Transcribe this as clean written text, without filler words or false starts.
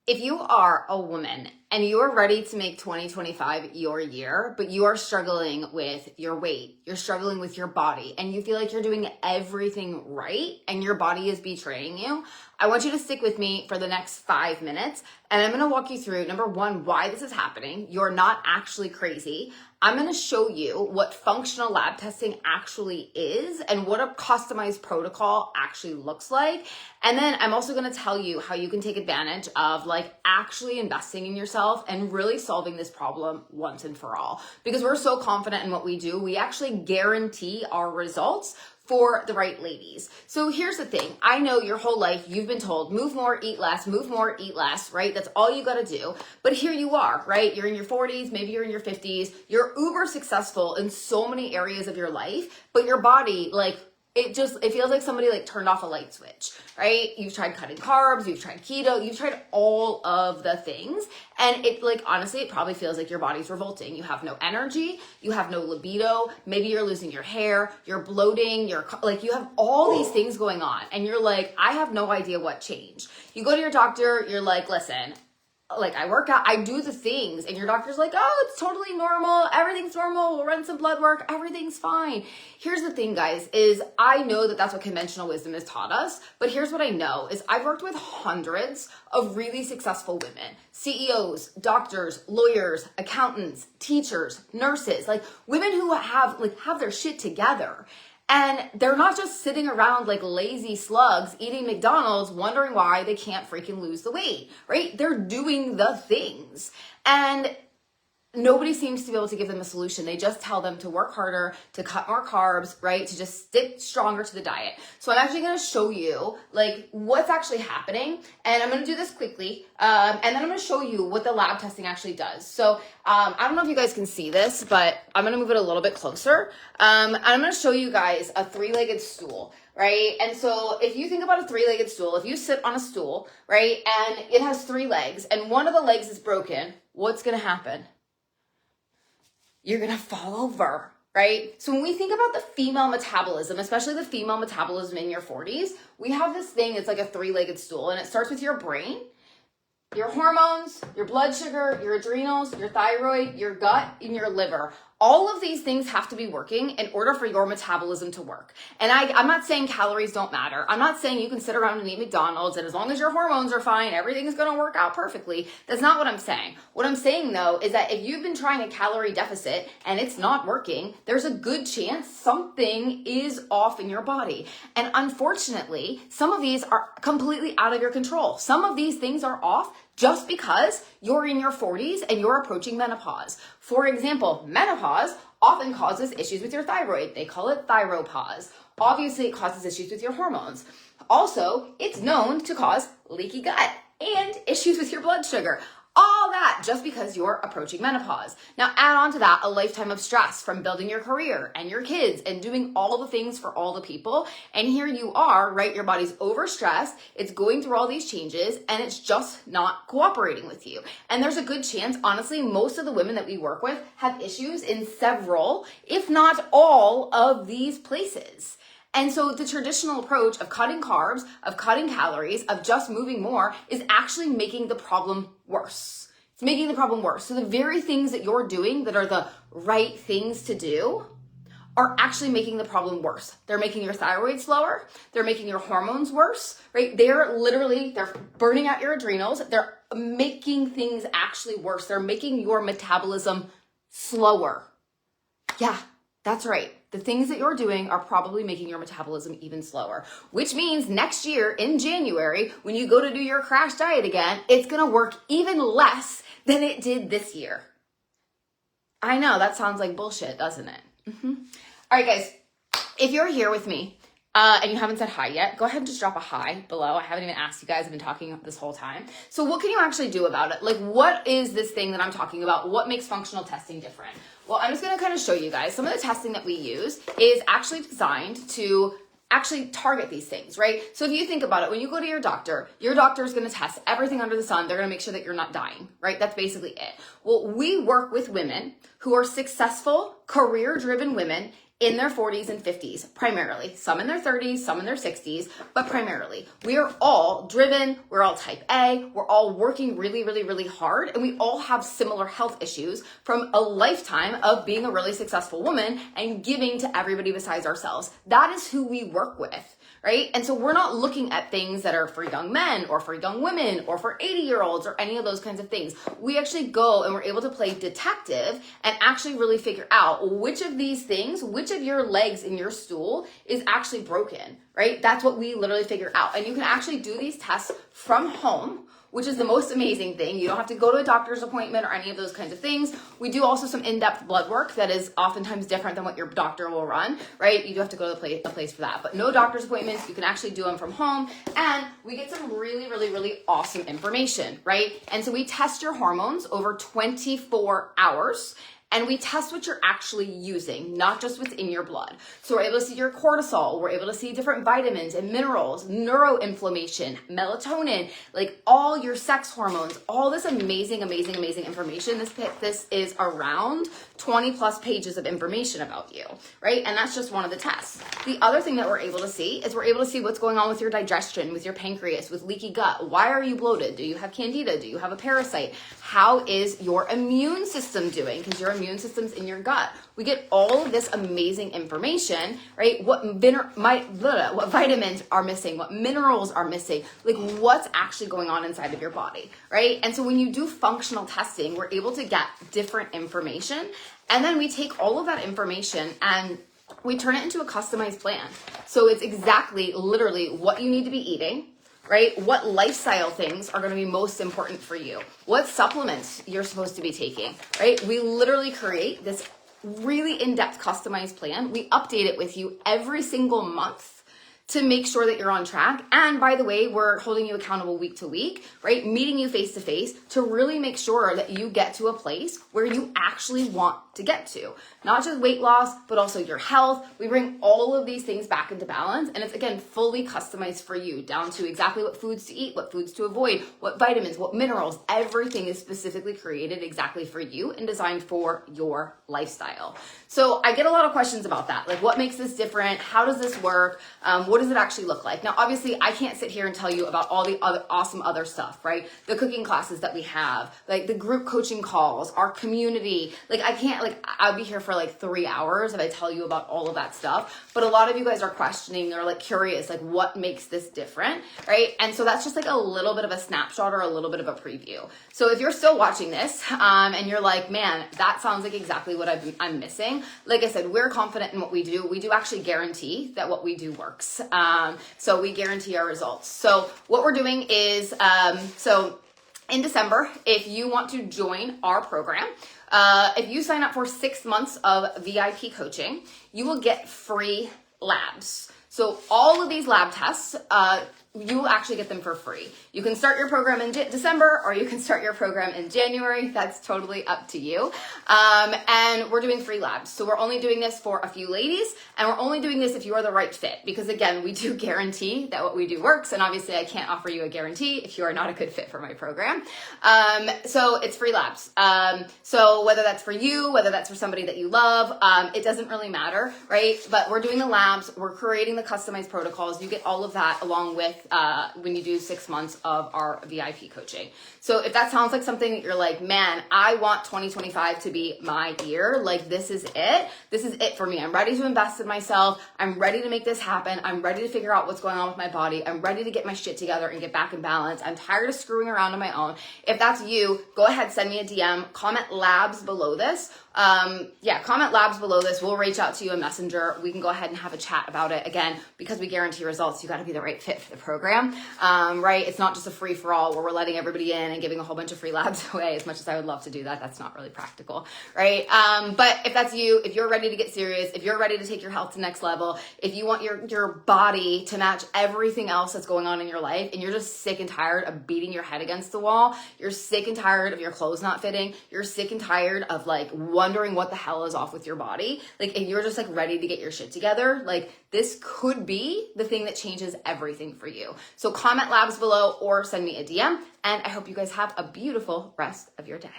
If you are a woman and you are ready to make 2025 your year, but you are struggling with your weight, you're struggling with your body, and you feel like you're doing everything right and your body is betraying you, I want you to stick with me for the next 5 minutes. And I'm going to walk you through, number one, why this is happening. You're not actually crazy. I'm going to show you what functional lab testing actually is and what a customized protocol actually looks like. And then I'm also going to tell you how you can take advantage of actually investing in yourself and really solving this problem once and for all. Because we're so confident in what we do, we actually guarantee our results for the right ladies. So here's the thing. I know your whole life you've been told, move more, eat less, move more, eat less, right? That's all you got to do. But here you are, right? You're in your 40s, maybe you're in your 50s. You're uber successful in so many areas of your life, but your body, it feels like somebody turned off a light switch, right? You've tried cutting carbs, you've tried keto, you've tried all of the things. And honestly, it probably feels like your body's revolting. You have no energy, you have no libido, maybe you're losing your hair, you're bloating, you have all these things going on. And you're like, I have no idea what changed. You go to your doctor, you're like, listen, I work out, I do the things, and your doctor's like, oh, it's totally normal, everything's normal, we'll run some blood work, everything's fine. Here's the thing, guys, is I know that that's what conventional wisdom has taught us, but here's what I know is I've worked with hundreds of really successful women, CEOs, doctors, lawyers, accountants, teachers, nurses, women who have their shit together. And they're not just sitting around like lazy slugs eating McDonald's wondering why they can't freaking lose the weight, right? They're doing the things. And nobody seems to be able to give them a solution. They just tell them to work harder, to cut more carbs, right? To just stick stronger to the diet. So I'm actually going to show you what's actually happening. And I'm going to do this quickly. And then I'm going to show you what the lab testing actually does. So I don't know if you guys can see this, but I'm going to move it a little bit closer. I'm going to show you guys a 3-legged stool. Right? And so if you think about a 3-legged stool, if you sit on a stool, right, and it has 3 legs and one of the legs is broken, what's going to happen? You're going to fall over, right? So when we think about the female metabolism, especially the female metabolism in your 40s, we have this thing, it's like a 3-legged stool, and it starts with your brain, your hormones, your blood sugar, your adrenals, your thyroid, your gut, and your liver. All of these things have to be working in order for your metabolism to work. And I'm not saying calories don't matter. I'm not saying you can sit around and eat McDonald's and as long as your hormones are fine, everything's going to work out perfectly. That's not what I'm saying. What I'm saying though is that if you've been trying a calorie deficit and it's not working, there's a good chance something is off in your body. And unfortunately, some of these are completely out of your control. Some of these things are off just because you're in your 40s and you're approaching menopause. For example, menopause often causes issues with your thyroid. They call it thyropause. Obviously, it causes issues with your hormones. Also, it's known to cause leaky gut and issues with your blood sugar. All that just because you're approaching menopause. Now add on to that a lifetime of stress from building your career and your kids and doing all the things for all the people. And here you are, right? Your body's overstressed. It's going through all these changes and it's just not cooperating with you. And there's a good chance, honestly, most of the women that we work with have issues in several, if not all of these places. And so the traditional approach of cutting carbs, of cutting calories, of just moving more is actually making the problem worse. It's making the problem worse. So the very things that you're doing that are the right things to do are actually making the problem worse. They're making your thyroid slower. They're making your hormones worse, right? They're burning out your adrenals. They're making things actually worse. They're making your metabolism slower. Yeah, that's right. The things that you're doing are probably making your metabolism even slower, which means next year in January, when you go to do your crash diet again, it's going to work even less than it did this year. I know that sounds like bullshit, doesn't it? All right, guys, if you're here with me and you haven't said hi yet, go ahead and just drop a hi below. I haven't even asked you guys. I've been talking this whole time. So what can you actually do about it? What is this thing that I'm talking about? What makes functional testing different? Well, I'm just going to kind of show you guys. Some of the testing that we use is actually designed to actually target these things, right? So if you think about it, when you go to your doctor is going to test everything under the sun. They're going to make sure that you're not dying, right? That's basically it. Well, we work with women who are successful, career-driven women in their 40s and 50s, primarily. Some in their 30s, some in their 60s, but primarily. We are all driven, we're all type A, we're all working really, really, really hard, and we all have similar health issues from a lifetime of being a really successful woman and giving to everybody besides ourselves. That is who we work with. Right? And so we're not looking at things that are for young men or for young women or for 80-year-olds or any of those kinds of things. We actually go and we're able to play detective and actually really figure out which of these things, which of your legs in your stool is actually broken, right? That's what we literally figure out. And you can actually do these tests from home, which is the most amazing thing. You don't have to go to a doctor's appointment or any of those kinds of things. We do also some in-depth blood work that is oftentimes different than what your doctor will run, right? You do have to go to a place for that, but no doctor's appointments. You can actually do them from home, and we get some really, really, really awesome information, right? And so we test your hormones over 24 hours, and we test what you're actually using, not just what's in your blood. So we're able to see your cortisol, we're able to see different vitamins and minerals, neuroinflammation, melatonin, like all your sex hormones, all this amazing, amazing, amazing information. This is around 20 plus pages of information about you, right? And that's just one of the tests. The other thing that we're able to see is we're able to see what's going on with your digestion, with your pancreas, with leaky gut. Why are you bloated? Do you have candida? Do you have a parasite? How is your immune system doing? Because your immune system's in your gut. We get all of this amazing information, right? What vitamins are missing, what minerals are missing, like what's actually going on inside of your body, right? And so when you do functional testing, we're able to get different information. And then we take all of that information and we turn it into a customized plan. So it's exactly, literally what you need to be eating, right? What lifestyle things are going to be most important for you? What supplements you're supposed to be taking, right? We literally create this really in-depth customized plan. We update it with you every single month to make sure that you're on track. And by the way, we're holding you accountable week to week, right? Meeting you face to face to really make sure that you get to a place where you actually want to get to. Not just weight loss, but also your health. We bring all of these things back into balance. And it's, again, fully customized for you, down to exactly what foods to eat, what foods to avoid, what vitamins, what minerals. Everything is specifically created exactly for you and designed for your lifestyle. So I get a lot of questions about that. Like, what makes this different? How does this work? What does it actually look like? Now, obviously, I can't sit here and tell you about all the other awesome other stuff, right? The cooking classes that we have, like the group coaching calls, our community. Like, I can't, like, I'll be here for like 3 hours if I tell you about all of that stuff. But a lot of you guys are questioning or like curious, like what makes this different, right? And so that's just like a little bit of a snapshot or a little bit of a preview. So if you're still watching this and you're like, man, that sounds like exactly what I'm missing. Like I said, we're confident in what we do. We do actually guarantee that what we do works. So we guarantee our results. So what we're doing is, so in December, if you want to join our program, if you sign up for 6 months of VIP coaching, you will get free labs. So all of these lab tests, you will actually get them for free. You can start your program in December or you can start your program in January. That's totally up to you. And we're doing free labs. So we're only doing this for a few ladies, and we're only doing this if you are the right fit, because again, we do guarantee that what we do works. And obviously I can't offer you a guarantee if you are not a good fit for my program. So it's free labs. So whether that's for you, whether that's for somebody that you love, it doesn't really matter, right? But we're doing the labs, we're creating the customized protocols. You get all of that along with when you do 6 months of our VIP coaching. So if that sounds like something that you're like, man, I want 2025 to be my year, like this is it. This is it for me. I'm ready to invest in myself. I'm ready to make this happen. I'm ready to figure out what's going on with my body. I'm ready to get my shit together and get back in balance. I'm tired of screwing around on my own. If that's you, go ahead, send me a DM, comment labs below this. Comment labs below this. We'll reach out to you in Messenger. We can go ahead and have a chat about it. Again, because we guarantee results, you got to be the right fit for the program, right? It's not just a free for all where we're letting everybody in and giving a whole bunch of free labs away. As much as I would love to do that, that's not really practical, right? But if that's you, if you're ready to get serious, if you're ready to take your health to next level, if you want your body to match everything else that's going on in your life, and you're just sick and tired of beating your head against the wall, you're sick and tired of your clothes not fitting, you're sick and tired of like wondering what the hell is off with your body, like, and you're just like ready to get your shit together, like this could be the thing that changes everything for you. So comment labs below or send me a DM, and I hope you guys have a beautiful rest of your day.